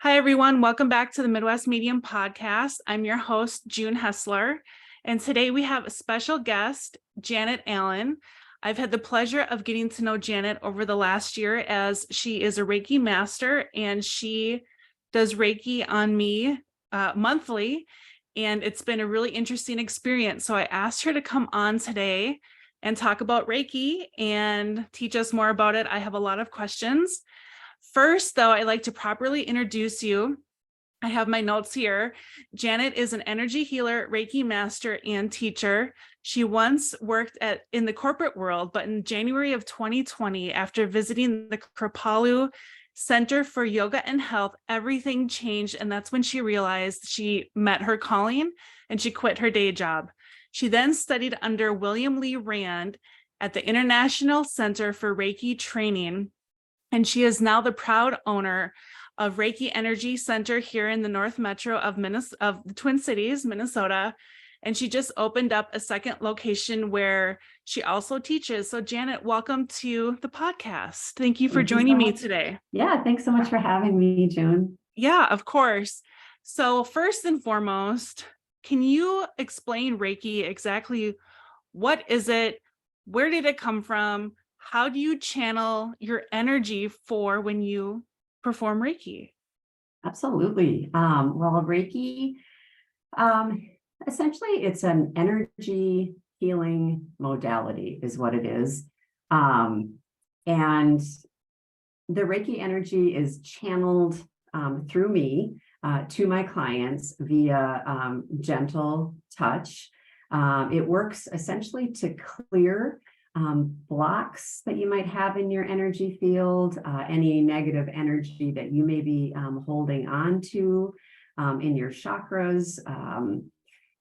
Hi, everyone. Welcome back to the Midwest Medium Podcast. I'm your host, June Hessler, and today we have a special guest, Janet Allen. I've had the pleasure of getting to know Janet over the last year as she is a Reiki master and she does Reiki on me monthly, and it's been a really interesting experience. So I asked her to come on today and talk about Reiki and teach us more about it. I have a lot of questions. First, though, I'd like to properly introduce you. I have my notes here. Janet is an energy healer, Reiki master, and teacher. She once worked in the corporate world, but in January of 2020, after visiting the Kripalu Center for Yoga and Health, everything changed. And that's when she realized she met her calling and she quit her day job. She then studied under William Lee Rand at the International Center for Reiki Training. And she is now the proud owner of Reiki Energy Center here in the North Metro of the Twin Cities, Minnesota. And she just opened up a second location where she also teaches. So Janet, welcome to the podcast. Thank you for joining me today. Yeah, thanks so much for having me, June. Yeah, of course. So first and foremost, can you explain Reiki exactly? What is it? Where did it come from? How do you channel your energy for when you perform Reiki? Absolutely. Well, Reiki, essentially, it's an energy healing modality, is what it is. And the Reiki energy is channeled through me to my clients via gentle touch. It works essentially to clear blocks that you might have in your energy field, any negative energy that you may be holding on to in your chakras.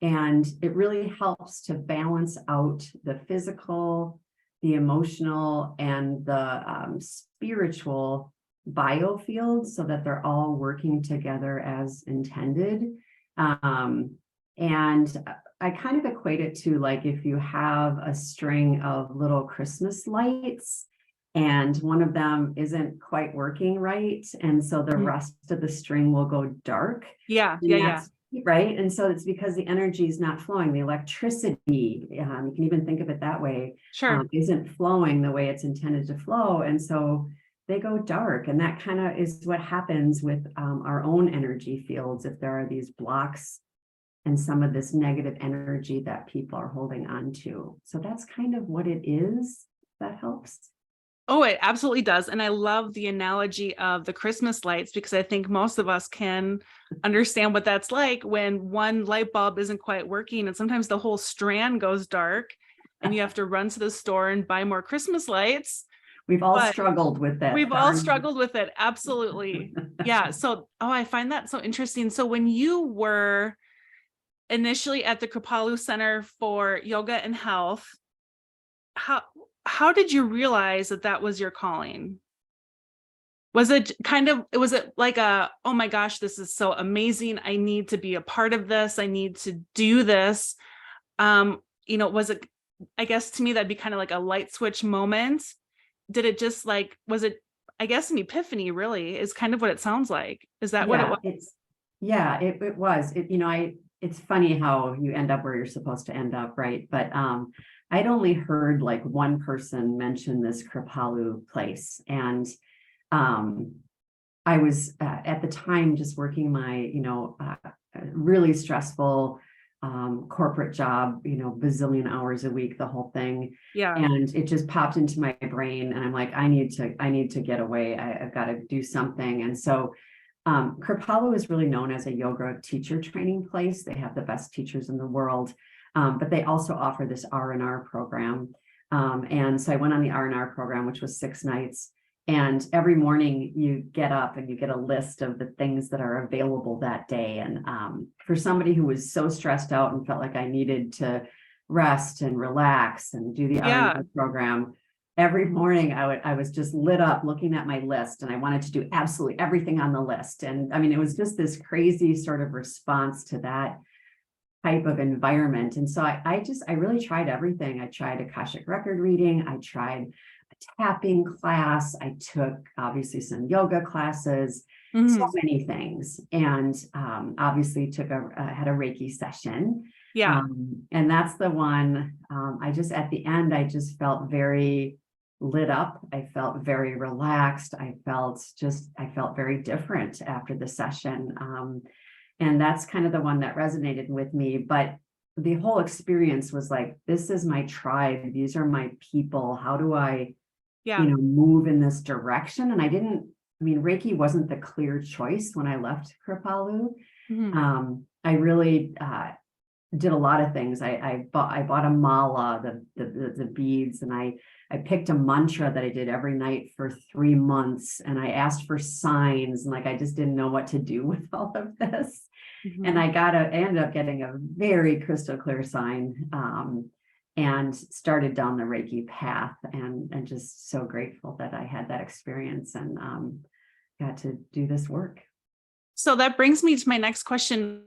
And it really helps to balance out the physical, the emotional, and the spiritual biofields so that they're all working together as intended. And I kind of equate it to like if you have a string of little Christmas lights and one of them isn't quite working right. And so the rest of the string will go dark. Yeah. Right. And so it's because the energy is not flowing. The electricity, you can even think of it that way, Sure. isn't flowing the way it's intended to flow. And so they go dark. And that kind of is what happens with our own energy fields if there are these blocks and some of this negative energy that people are holding on to. So that's kind of what it is. That helps. Oh, it absolutely does. And I love the analogy of the Christmas lights because I think most of us can understand what that's like when one light bulb isn't quite working and sometimes the whole strand goes dark and you have to run to the store and buy more Christmas lights. We've all struggled with that. We've all struggled with it. Absolutely. Yeah. So, I find that so interesting. So when you were initially at the Kripalu Center for Yoga and Health, how did you realize that was your calling? Was it like oh my gosh, this is so amazing. I need to be a part of this. I need to do this. Was it, I guess to me, that'd be kind of like a light switch moment. Did it just was it, I guess, an epiphany really is kind of what it sounds like. Is that what it was? It was. It's funny how you end up where you're supposed to end up, right? But I'd only heard like one person mention this Kripalu place. And I was at the time just working my, really stressful corporate job, bazillion hours a week, the whole thing. Yeah. And it just popped into my brain and I'm like, I need to get away. I've got to do something. And so Kripalu is really known as a yoga teacher training place. They have the best teachers in the world, but they also offer this R&R program. And so I went on the R&R program, which was 6 nights. And every morning you get up and you get a list of the things that are available that day. And for somebody who was so stressed out and felt like I needed to rest and relax and do the R&R program, every morning I was just lit up looking at my list and I wanted to do absolutely everything on the list. And I mean, it was just this crazy sort of response to that type of environment. And so I really tried everything. I tried Akashic record reading. I tried tapping class. I took obviously some yoga classes, so Mhm. many things. And obviously had a Reiki session. Yeah. And that's the one, I just, at the end, I just felt very lit up. I felt very relaxed. I felt very different after the session. And that's kind of the one that resonated with me. But the whole experience was like, this is my tribe. These are my people. How do I, Yeah. move in this direction? And Reiki wasn't the clear choice when I left Kripalu. Mhm. I really did a lot of things. I bought a mala, the beads, and I picked a mantra that I did every night for 3 months, and I asked for signs, and like I just didn't know what to do with all of this. And Mhm. I ended up getting a very crystal clear sign, and started down the Reiki path, and just so grateful that I had that experience and got to do this work. So that brings me to my next question.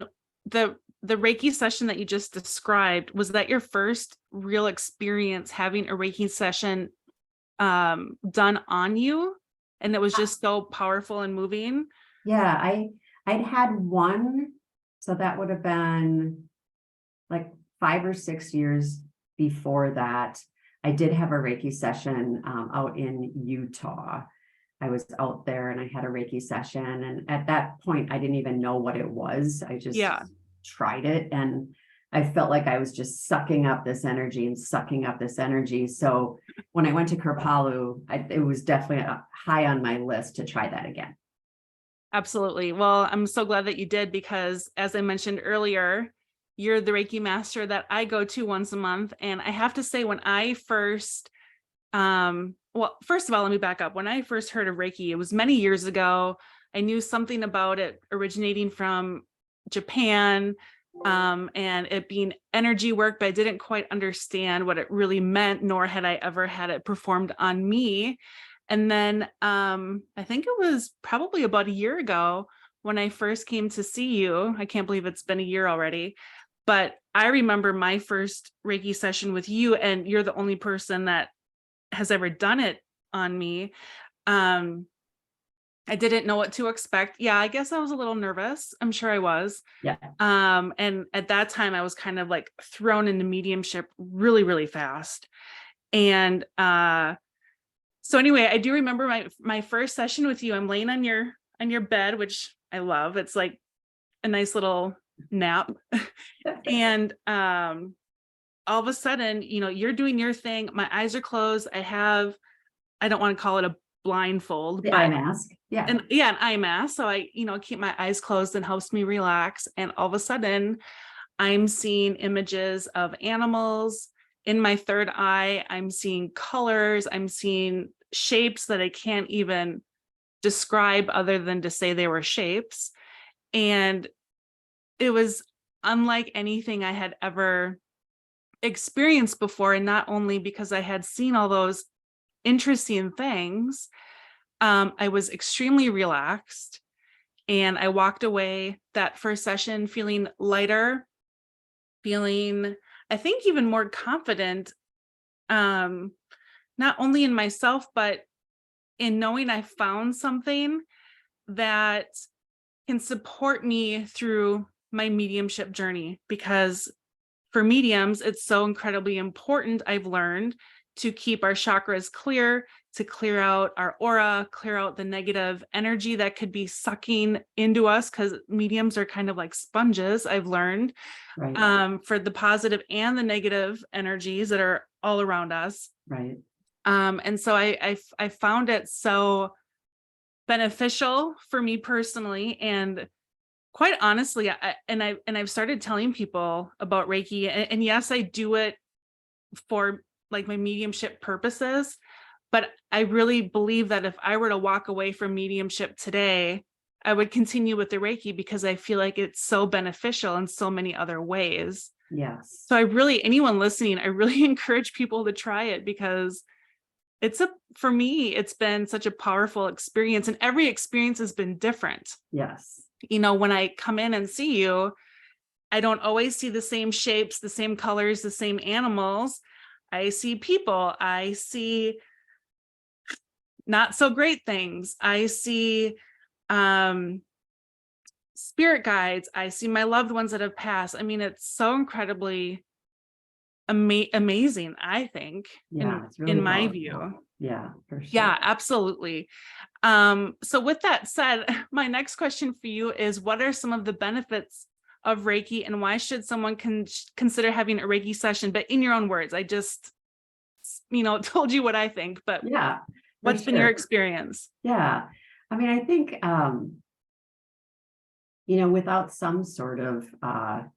The Reiki session that you just described, was that your first real experience having a Reiki session done on you? And it was just so powerful and moving? Yeah, I'd had one, so that would have been like 5 or 6 years before that. I did have a Reiki session out in Utah. I was out there and I had a Reiki session, and at that point, I didn't even know what it was. I just Yeah. tried it, and I felt like I was just sucking up this energy and sucking up this energy. So when I went to Kripalu, it was definitely high on my list to try that again. Absolutely. Well, I'm so glad that you did, because as I mentioned earlier, you're the Reiki master that I go to once a month. And I have to say, when I first, well, first of all, let me back up. When I first heard of Reiki, it was many years ago. I knew something about it originating from Japan, and it being energy work, but I didn't quite understand what it really meant, nor had I ever had it performed on me. And then I think it was probably about a year ago when I first came to see you. I can't believe it's been a year already. But I remember my first Reiki session with you, and you're the only person that has ever done it on me. Um, I didn't know what to expect. Yeah, I guess I was a little nervous. I'm sure I was. Yeah. And at that time I was kind of like thrown into mediumship really, really fast. And so anyway, I do remember my first session with you. I'm laying on your bed, which I love. It's like a nice little nap. And all of a sudden, you're doing your thing. My eyes are closed. I don't want to call it a blindfold, The eye but mask. Yeah. an eye mask. So I, keep my eyes closed and helps me relax. And all of a sudden, I'm seeing images of animals. In my third eye, I'm seeing colors. I'm seeing shapes that I can't even describe other than to say they were shapes. And it was unlike anything I had ever experienced before. And not only because I had seen all those interesting things, I was extremely relaxed. And I walked away that first session feeling lighter, feeling, I think, even more confident, not only in myself, but in knowing I found something that can support me through my mediumship journey. Because for mediums, it's so incredibly important, I've learned, to keep our chakras clear, to clear out our aura, clear out the negative energy that could be sucking into us, because mediums are kind of like sponges, I've learned, Right. for the positive and the negative energies that are all around us. Right. And so I found it so beneficial for me personally. And quite honestly, I've started telling people about Reiki, and yes, I do it for like my mediumship purposes, but I really believe that if I were to walk away from mediumship today, I would continue with the Reiki, because I feel like it's so beneficial in so many other ways. Yes. So anyone listening, I really encourage people to try it, because for me, it's been such a powerful experience, and every experience has been different. Yes. When I come in and see you, I don't always see the same shapes, the same colors, the same animals. I see people. I see not so great things. I see spirit guides. I see my loved ones that have passed. I mean, it's so incredibly amazing, I think, Yeah, it's really in my powerful. view. Yeah, for sure. Yeah, absolutely. So with that said, my next question for you is, what are some of the benefits of Reiki, and why should someone consider having a Reiki session? But in your own words, I just, told you what I think, but Yeah, for what's been your sure. experience? Yeah. I mean, I think, without some sort of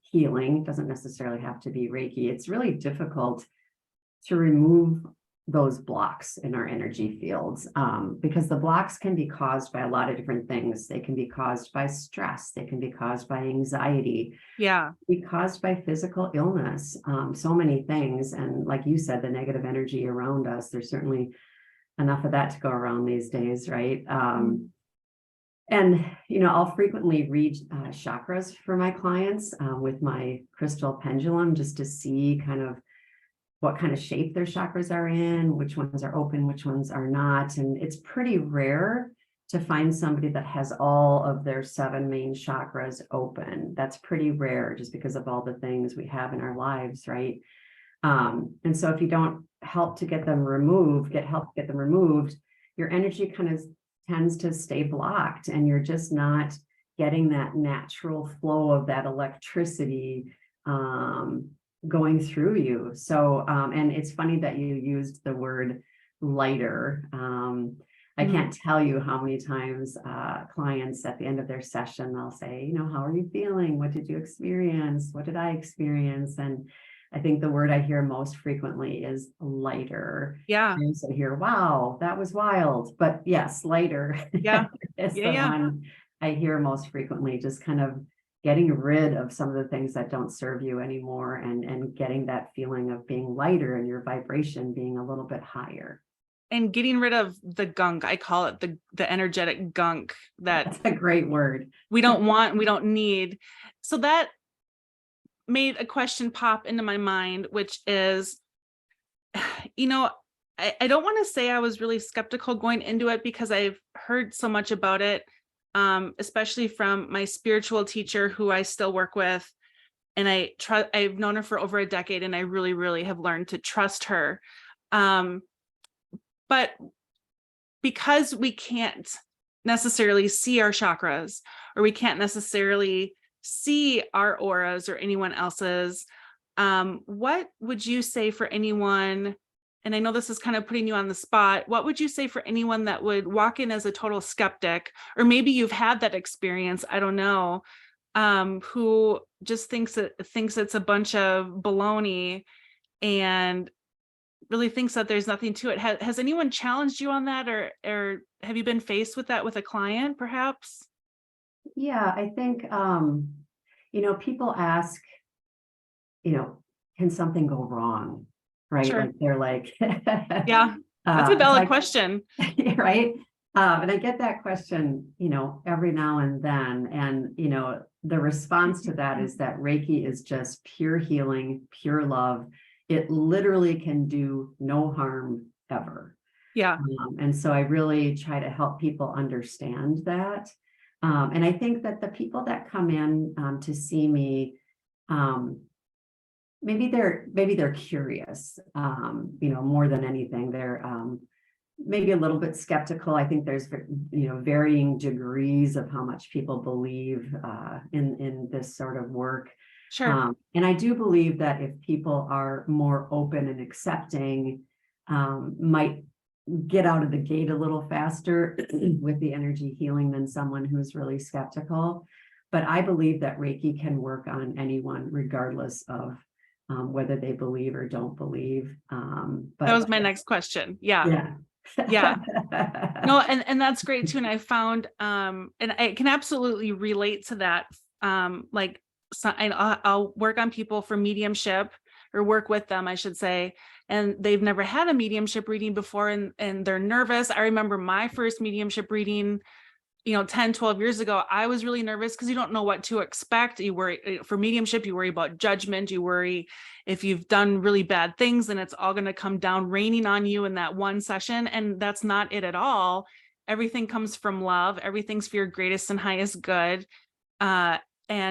healing, doesn't necessarily have to be Reiki. It's really difficult to remove those blocks in our energy fields, because the blocks can be caused by a lot of different things. They can be caused by stress. They can be caused by anxiety. Yeah. Be caused by physical illness. So many things. And like you said, the negative energy around us, there's certainly enough of that to go around these days, right? And, I'll frequently read chakras for my clients with my crystal pendulum, just to see kind of what kind of shape their chakras are in, which ones are open, which ones are not. And it's pretty rare to find somebody that has all of their 7 main chakras open. That's pretty rare, just because of all the things we have in our lives, right? And so if you don't help to get them removed, your energy kind of tends to stay blocked, and you're just not getting that natural flow of that electricity going through you. So, and it's funny that you used the word lighter. I can't tell you how many times clients at the end of their session, they'll say, how are you feeling? What did you experience? What did I experience? And I think the word I hear most frequently is lighter. Yeah. I also hear, wow, that was wild. But yes, lighter Yeah. is the one I hear most frequently, just kind of getting rid of some of the things that don't serve you anymore, and getting that feeling of being lighter and your vibration being a little bit higher. And getting rid of the gunk. I call it the energetic gunk That's a great word. we don't want, we don't need. So that made a question pop into my mind, which is, I don't want to say I was really skeptical going into it, because I've heard so much about it, especially from my spiritual teacher, who I still work with. And I've known her for over a decade, and I really, really have learned to trust her. But because we can't necessarily see our chakras, or we can't necessarily see our auras or anyone else's, what would you say for anyone, and I know this is kind of putting you on the spot, what would you say for anyone that would walk in as a total skeptic, or maybe you've had that experience, I don't know, who just thinks it's a bunch of baloney and really thinks that there's nothing to it? Has anyone challenged you on that, or have you been faced with that with a client perhaps? Yeah, I think, people ask, can something go wrong? Right? Sure. Like they're like, Yeah, that's a valid question. Right? And I get that question, every now and then. And, the response to that is that Reiki is just pure healing, pure love. It literally can do no harm ever. Yeah. And so I really try to help people understand that. And I think that the people that come in to see me, maybe they're curious, more than anything. They're maybe a little bit skeptical. I think there's, varying degrees of how much people believe in this sort of work. Sure. And I do believe that if people are more open and accepting, might get out of the gate a little faster with the energy healing than someone who's really skeptical. But I believe that Reiki can work on anyone, regardless of whether they believe or don't believe. But that was my next question. Yeah. Yeah. No, and that's great too. And I found, and I can absolutely relate to that. I'll work on people for mediumship, or work with them, I should say, and they've never had a mediumship reading before, and they're nervous. I remember my first mediumship reading, 10, 12 years ago, I was really nervous because you don't know what to expect. You worry for mediumship, you worry about judgment, you worry if you've done really bad things and it's all going to come down raining on you in that one session. And that's not it at all. Everything comes from love. Everything's for your greatest and highest good. And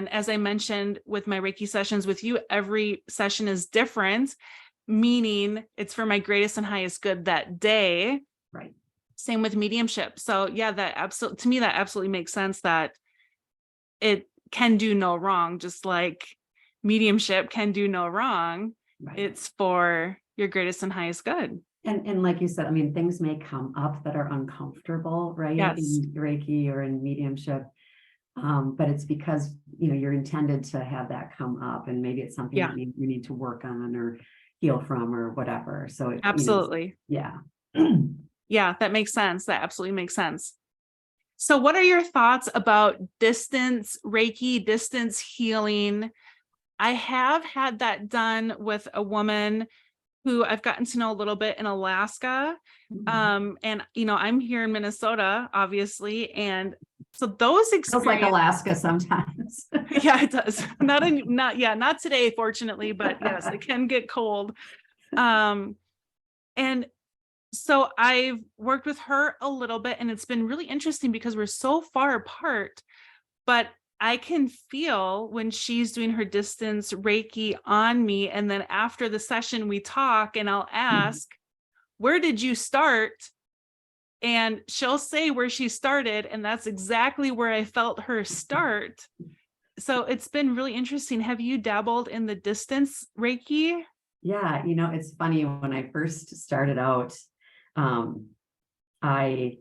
as I mentioned with my Reiki sessions with you, every session is different, meaning it's for my greatest and highest good that day. Right. Same with mediumship. So yeah, to me, that absolutely makes sense that it can do no wrong, just like mediumship can do no wrong. Right. It's for your greatest and highest good. And like you said, I mean, things may come up that are uncomfortable, right? Yes. In Reiki or in mediumship. But it's because, you're intended to have that come up, and maybe it's something that you need to work on or heal from or whatever. So Absolutely. Yeah. Yeah, that makes sense. That absolutely makes sense. So what are your thoughts about distance Reiki, distance healing? I have had that done with a woman who I've gotten to know a little bit in Alaska. And, I'm here in Minnesota, obviously. And so those experiences. Feels like Alaska sometimes. Yeah, it does. Not today, fortunately, but yes, it can get cold. And so I've worked with her a little bit, and it's been really interesting because we're so far apart, but I can feel when she's doing her distance Reiki on me. And then after the session, we talk and I'll ask, where did you start? And she'll say where she started. And that's exactly where I felt her start. So it's been really interesting. Have you dabbled in the distance Reiki? Yeah, it's funny. When I first started out, I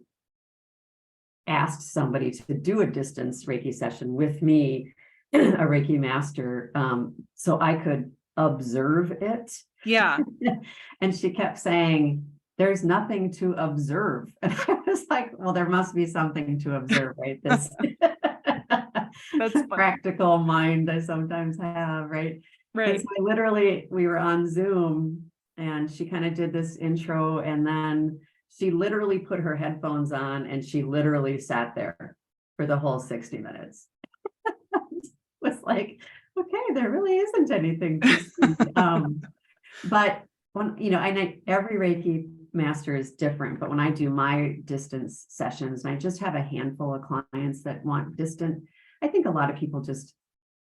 asked somebody to do a distance Reiki session with me, a Reiki master, so I could observe it. Yeah. And she kept saying, there's nothing to observe. And I was like, well, there must be something to observe, right? This That's practical mind I sometimes have, right? Right. And so we were on Zoom, and she kind of did this intro, and then she literally put her headphones on and she literally sat there for the whole 60 minutes. Was like, okay, there really isn't anything to see. But when, every Reiki master is different, but when I do my distance sessions, and I just have a handful of clients that want distant, I think a lot of people just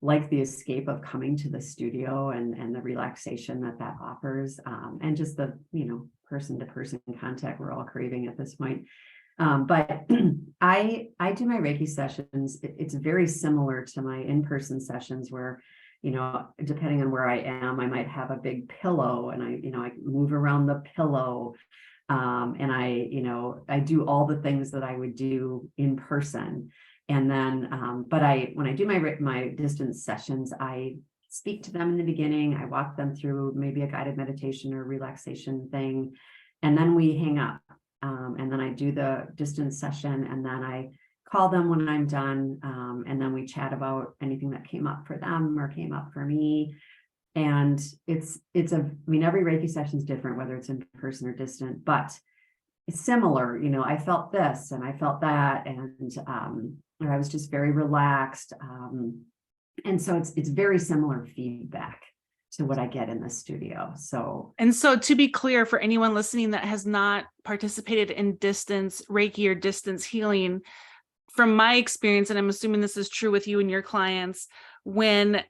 like the escape of coming to the studio and the relaxation that offers, and just the, person to person contact we're all craving at this point. But I do my Reiki sessions. It's very similar to my in-person sessions where, depending on where I am, I might have a big pillow and I move around the pillow. And I do all the things that I would do in person. And then, but when I do my distance sessions, I speak to them in the beginning. I walk them through maybe a guided meditation or relaxation thing, and then we hang up. And then I do the distance session, and then I call them when I'm done. And then we chat about anything that came up for them or came up for me. And every Reiki session is different, whether it's in person or distant, but it's similar. I felt this and I felt that, and I was just very relaxed. And so it's very similar feedback to what I get in the studio. So to be clear, for anyone listening that has not participated in distance Reiki or distance healing, from my experience, and I'm assuming this is true with you and your clients, when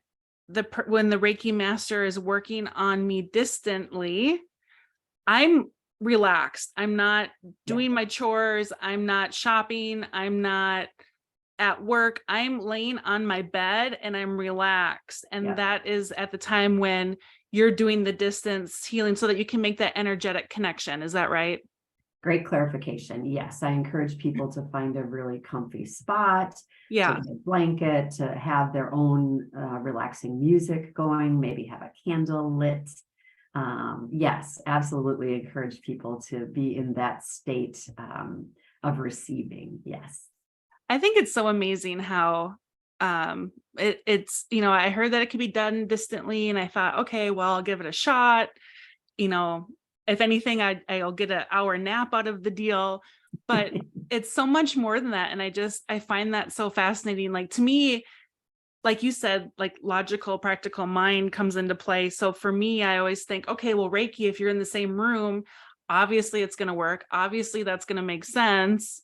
the Reiki master is working on me distantly, I'm relaxed. I'm not doing my chores. I'm not shopping. I'm not at work. I'm laying on my bed and I'm relaxed. And that is at the time when you're doing the distance healing so that you can make that energetic connection. Is that right? Great clarification. Yes, I encourage people to find a really comfy spot, to get a blanket, to have their own relaxing music going, maybe have a candle lit. Yes, absolutely encourage people to be in that state of receiving. Yes. I think it's so amazing how it's, I heard that it could be done distantly, and I thought, okay, well, I'll give it a shot. If anything, I'll get an hour nap out of the deal. But it's so much more than that. And I find that so fascinating. Like to me, like you said, like logical, practical mind comes into play. So for me, I always think, okay, well, Reiki, if you're in the same room, obviously it's going to work. Obviously that's going to make sense.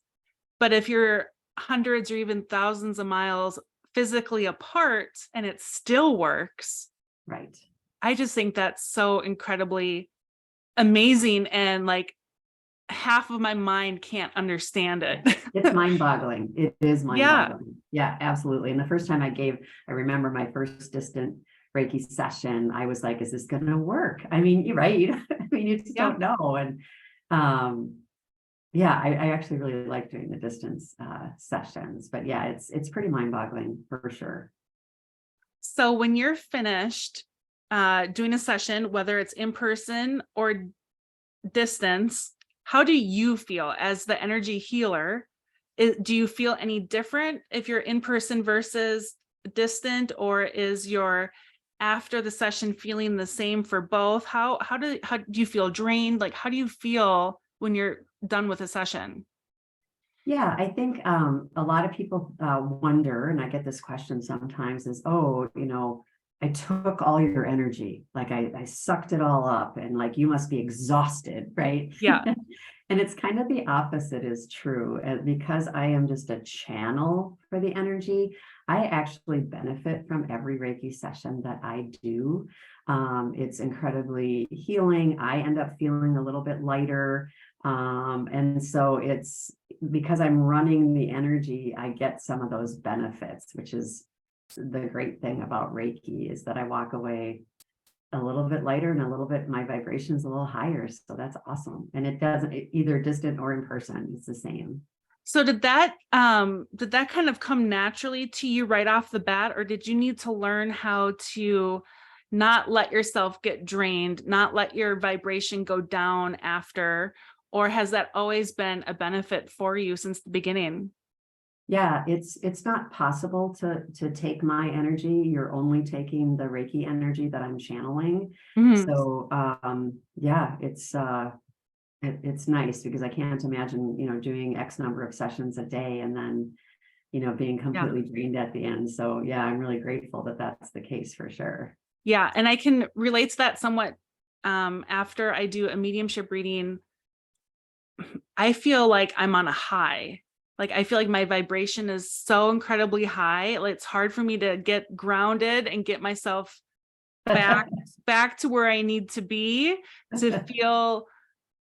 But if you're hundreds or even thousands of miles physically apart and it still works, Right. I just think that's so incredibly amazing. And like half of my mind can't understand it. It's mind-boggling. It is Yeah. mind-boggling. Yeah, absolutely. And the first time I remember my first distant Reiki session, I was like, is this going to work? I mean, you're right. I mean, you just Yeah. don't know. And yeah, I actually really like doing the distance sessions, but yeah, it's pretty mind-boggling for sure. So when you're finished doing a session, whether it's in person or distance, how do you feel as the energy healer? Do you feel any different if you're in person versus distant, or is your after the session feeling the same for both? How do you feel drained? Like how do you feel when you're done with a session? Yeah, I think a lot of people wonder, and I get this question sometimes is, oh, I took all your energy, like I sucked it all up, and like you must be exhausted, right? Yeah. And it's kind of the opposite is true. Because I am just a channel for the energy, I actually benefit from every Reiki session that I do. It's incredibly healing. I end up feeling a little bit lighter. And so it's because I'm running the energy, I get some of those benefits, which is the great thing about Reiki is that I walk away a little bit lighter and a little bit, my vibration's a little higher. So that's awesome. And it doesn't either distant or in person, it's the same. So did that kind of come naturally to you right off the bat, or did you need to learn how to not let yourself get drained, not let your vibration go down after, or has that always been a benefit for you since the beginning? Yeah, it's not possible to take my energy. You're only taking the Reiki energy that I'm channeling. Mhm. So yeah, it's nice because I can't imagine, doing X number of sessions a day and then, being Yeah. completely drained at the end. So yeah, I'm really grateful that that's the case for sure. Yeah. And I can relate to that somewhat. After I do a mediumship reading, I feel like I'm on a high. Like I feel like my vibration is so incredibly high. Like, it's hard for me to get grounded and get myself back to where I need to be to feel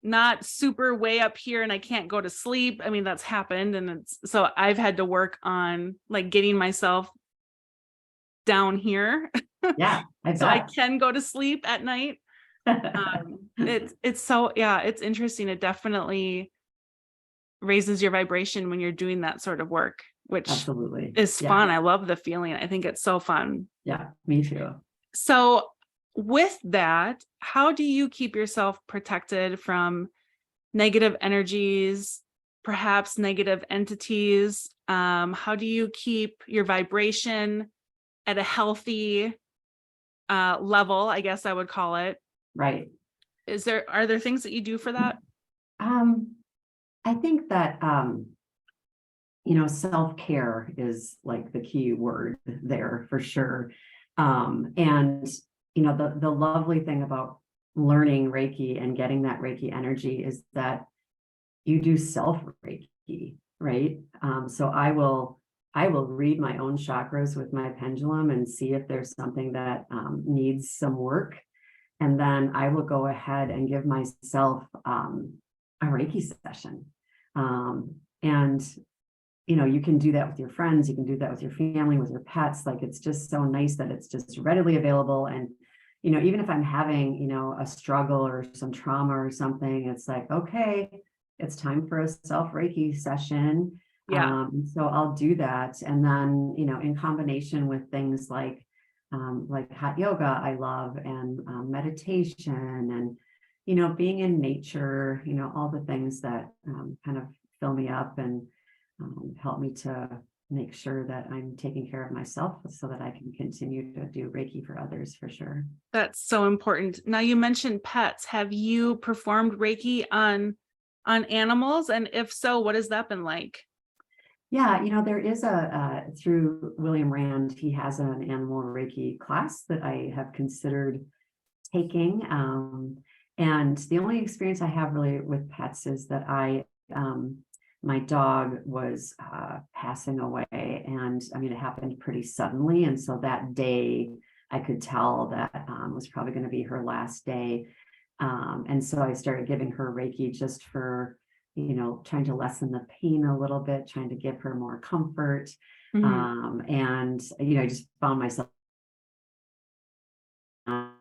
not super way up here and I can't go to sleep. I mean, that's happened. And so I've had to work on like getting myself down here Yeah, I so I bet. can go to sleep at night. It's so, yeah, it's interesting. It definitely raises your vibration when you're doing that sort of work, which Absolutely. is Yeah. fun. I love the feeling. I think it's so fun. Yeah, me too. So with that, how do you keep yourself protected from negative energies, perhaps negative entities? How do you keep your vibration at a healthy level, I guess I would call it? Right. Are there things that you do for that? Um, I think that self-care is like the key word there for sure. And the lovely thing about learning Reiki and getting that Reiki energy is that you do self Reiki, right? So I will read my own chakras with my pendulum and see if there's something that needs some work. And then I will go ahead and give myself a Reiki session. And you can do that with your friends, you can do that with your family, with your pets. Like it's just so nice that it's just readily available. And even if I'm having a struggle or some trauma or something, it's like, okay, it's time for a self Reiki session. Yeah. So I'll do that. And then, in combination with things like hot yoga, I love, and meditation, and, being in nature, all the things that kind of fill me up and help me to make sure that I'm taking care of myself so that I can continue to do Reiki for others for sure. That's so important. Now you mentioned pets. Have you performed Reiki on on animals? And if so, what has that been like? Yeah, there is through William Rand, he has an animal Reiki class that I have considered taking. And the only experience I have really with pets is that my dog was passing away, and I mean, it happened pretty suddenly. And so that day I could tell that was probably going to be her last day. And so I started giving her Reiki just for, trying to lessen the pain a little bit, trying to give her more comfort. And, I just found myself. And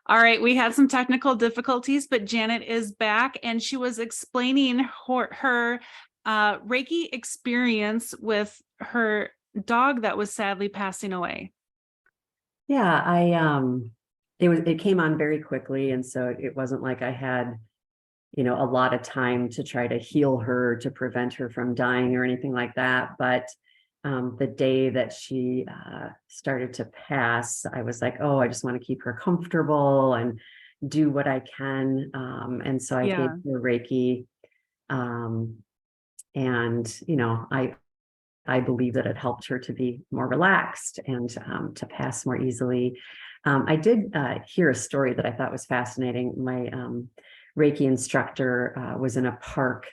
All right, we had some technical difficulties, but Janet is back and she was explaining her Reiki experience with her dog that was sadly passing away. Yeah, it came on very quickly. And so it wasn't like I had, a lot of time to try to heal her, to prevent her from dying or anything like that. But the day that she started to pass, I was like, oh, I just want to keep her comfortable and do what I can. And so I gave her Reiki. And, I believe that it helped her to be more relaxed and to pass more easily. I did hear a story that I thought was fascinating. My Reiki instructor was in a park,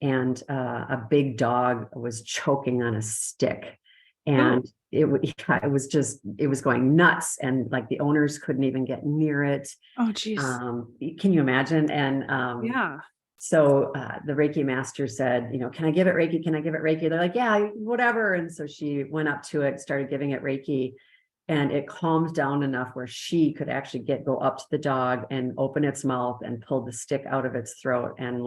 and a big dog was choking on a stick, and it was going nuts, and like the owners couldn't even get near it. Oh, geez. Can you imagine? And yeah. So the Reiki master said, can I give it Reiki? Can I give it Reiki? They're like, yeah, whatever. And so she went up to it, started giving it Reiki, and it calmed down enough where she could actually go up to the dog and open its mouth and pull the stick out of its throat and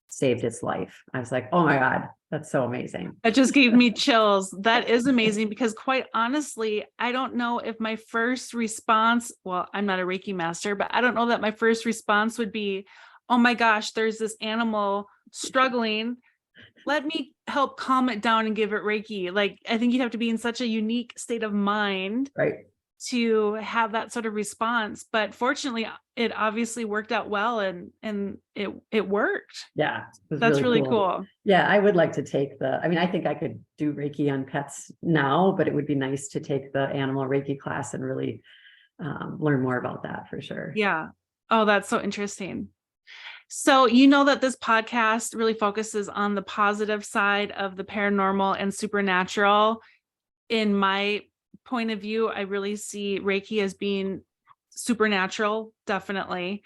saved its life. I was like, oh my God, that's so amazing. That just gave me chills. That is amazing, because quite honestly, I don't know if my first response, well, I'm not a Reiki master, but I don't know that my first response would be, oh my gosh, there's this animal struggling. Let me help calm it down and give it Reiki. Like, I think you'd have to be in such a unique state of mind, right, to have that sort of response. But fortunately, it obviously worked out well, and it worked. Yeah, that's really cool. Yeah, I would like to take I think I could do Reiki on pets now, but it would be nice to take the animal Reiki class and really learn more about that for sure. Yeah. Oh, that's so interesting. So, that this podcast really focuses on the positive side of the paranormal and supernatural. In my point of view, I really see Reiki as being supernatural, definitely.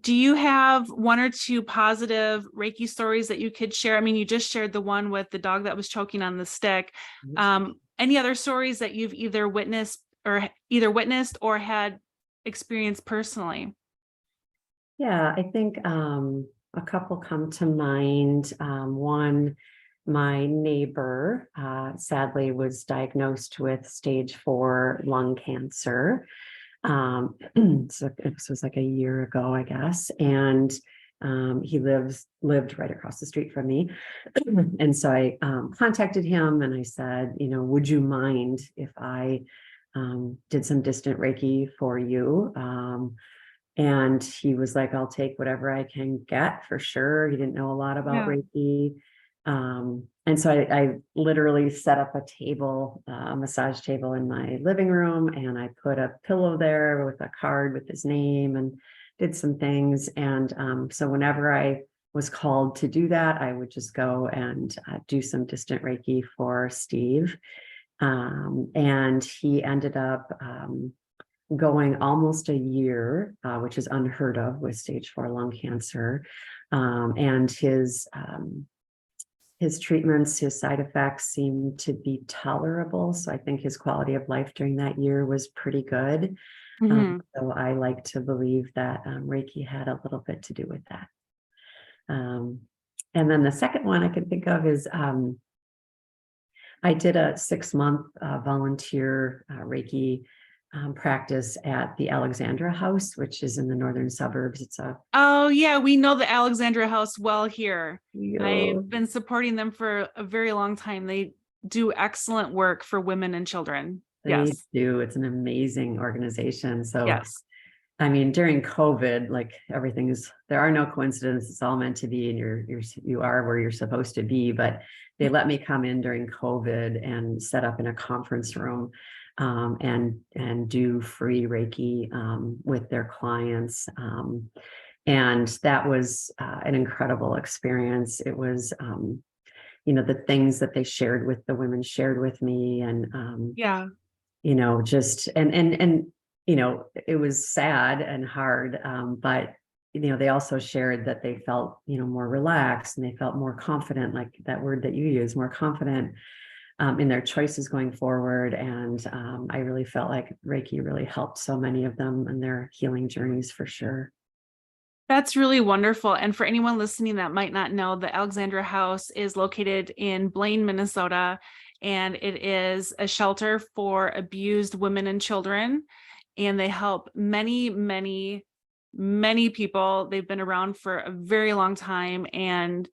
Do you have one or two positive Reiki stories that you could share? I mean, you just shared the one with the dog that was choking on the stick. Any other stories that you've either witnessed or had experienced personally? Yeah, I think a couple come to mind. One, my neighbor sadly was diagnosed with stage 4 lung cancer. So this was like a year ago, I guess. And he lived right across the street from me. And so I contacted him and I said, would you mind if I did some distant Reiki for you? And he was like, I'll take whatever I can get for sure. He didn't know a lot about Reiki. And so I literally set up a table, a massage table in my living room, and I put a pillow there with a card with his name and did some things. And so whenever I was called to do that, I would just go and do some distant Reiki for Steve. And he ended up going almost a year, which is unheard of with stage 4 lung cancer. And his treatments, his side effects seemed to be tolerable. So I think his quality of life during that year was pretty good. So I like to believe that Reiki had a little bit to do with that. And then the second one I can think of is I did a 6-month volunteer Reiki practice at the Alexandra House, which is in the northern suburbs. It's a Oh yeah, we know the Alexandra House well here. Yo. I've been supporting them for a very long time. They do excellent work for women and children. They Yes. do. It's an amazing organization. So, Yes. I mean, during COVID, like there are no coincidences. It's all meant to be, and you are where you're supposed to be. But they let me come in during COVID and set up in a conference room, and do free Reiki with their clients. And that was an incredible experience. It was, the things that they shared with the women shared with me, and Yeah. just it was sad and hard, but they also shared that they felt more relaxed, and they felt more confident, like that word that you use, more confident in their choices going forward. And I really felt like Reiki really helped so many of them in their healing journeys, for sure. That's really wonderful. And for anyone listening that might not know, the Alexandra House is located in Blaine, Minnesota, and it is a shelter for abused women and children. And they help many, many, many people. They've been around for a very long time. And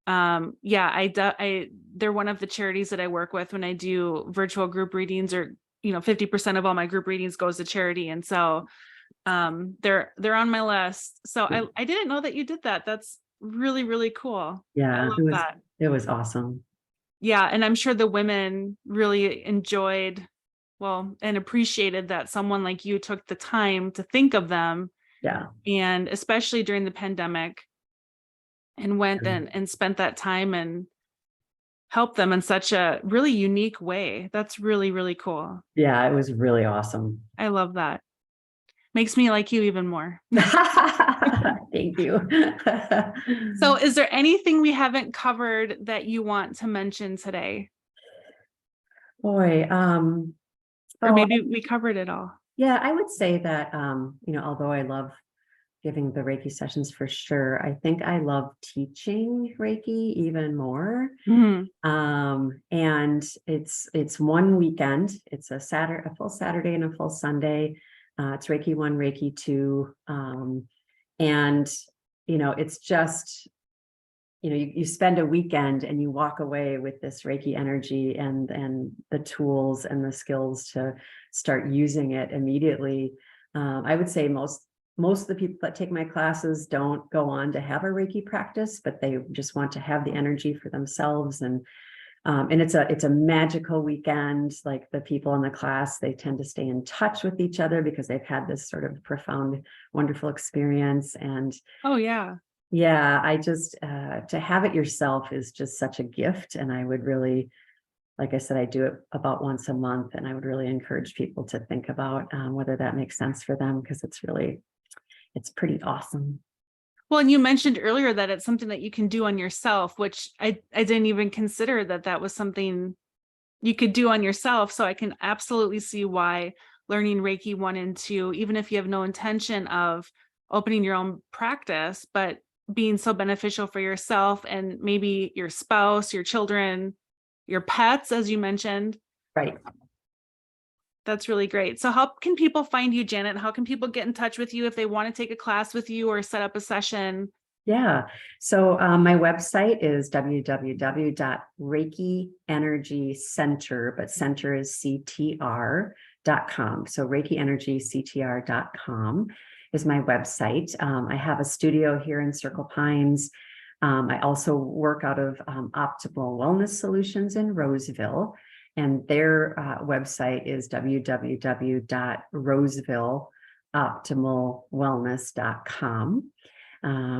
they're one of the charities that I work with when I do virtual group readings, or 50% of all my group readings goes to charity. And so they're on my list. So I didn't know that you did that. That's really, really cool. I Yeah, love that. it was awesome. Yeah, and I'm sure the women really enjoyed, well, and appreciated that someone like you took the time to think of them. Yeah. And especially during the pandemic, and went and spent that time and helped them in such a really unique way. That's really, really cool. Yeah, it was really awesome. I love that. Makes me like you even more. Thank you. So is there anything we haven't covered that you want to mention today? Boy, Or maybe we covered it all. yeah, I would say that, although I love giving the Reiki sessions for sure, I think I love teaching Reiki even more. Mhm. And it's one weekend. It's a full Saturday and a full Sunday. It's Reiki 1, Reiki 2. And it's just, you spend a weekend and you walk away with this Reiki energy and the tools and the skills to start using it immediately. I would say most of the people that take my classes don't go on to have a Reiki practice, but they just want to have the energy for themselves. And it's a magical weekend. Like, the people in the class, they tend to stay in touch with each other because they've had this sort of profound, wonderful experience. And Oh yeah. yeah, I just, to have it yourself is just such a gift. And I would really, like I said, I do it about once a month, and I would really encourage people to think about whether that makes sense for them, because it's pretty awesome. Well, and you mentioned earlier that it's something that you can do on yourself, which I didn't even consider that was something you could do on yourself. So I can absolutely see why learning Reiki 1 and 2, even if you have no intention of opening your own practice, but being so beneficial for yourself and maybe your spouse, your children, your pets, as you mentioned. Right. That's really great. So how can people find you, Janet? How can people get in touch with you if they want to take a class with you or set up a session? Yeah. So my website is www.reikienergycenter, but center is CTR.com. So reikienergyctr.com is my website. I have a studio here in Circle Pines. I also work out of Optimal Wellness Solutions in Roseville, and their website is www.rosevilleoptimalwellness.com.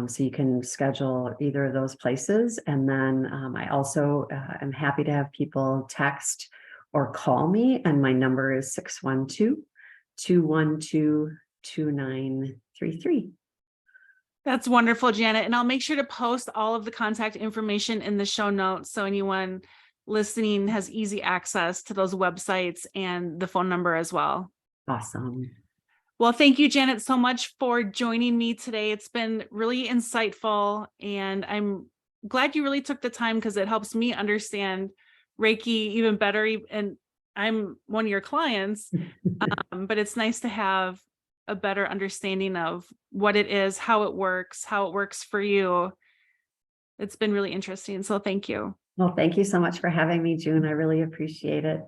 So you can schedule either of those places. And then I also am happy to have people text or call me. And my number is 612-212-2933. That's wonderful, Janet. And I'll make sure to post all of the contact information in the show notes, so anyone listening has easy access to those websites and the phone number as well. Awesome. Well, thank you, Janet, so much for joining me today. It's been really insightful, and I'm glad you really took the time, because it helps me understand Reiki even better. And I'm one of your clients, but it's nice to have a better understanding of what it is, how it works for you. It's been really interesting. So thank you. Well, thank you so much for having me, June. I really appreciate it.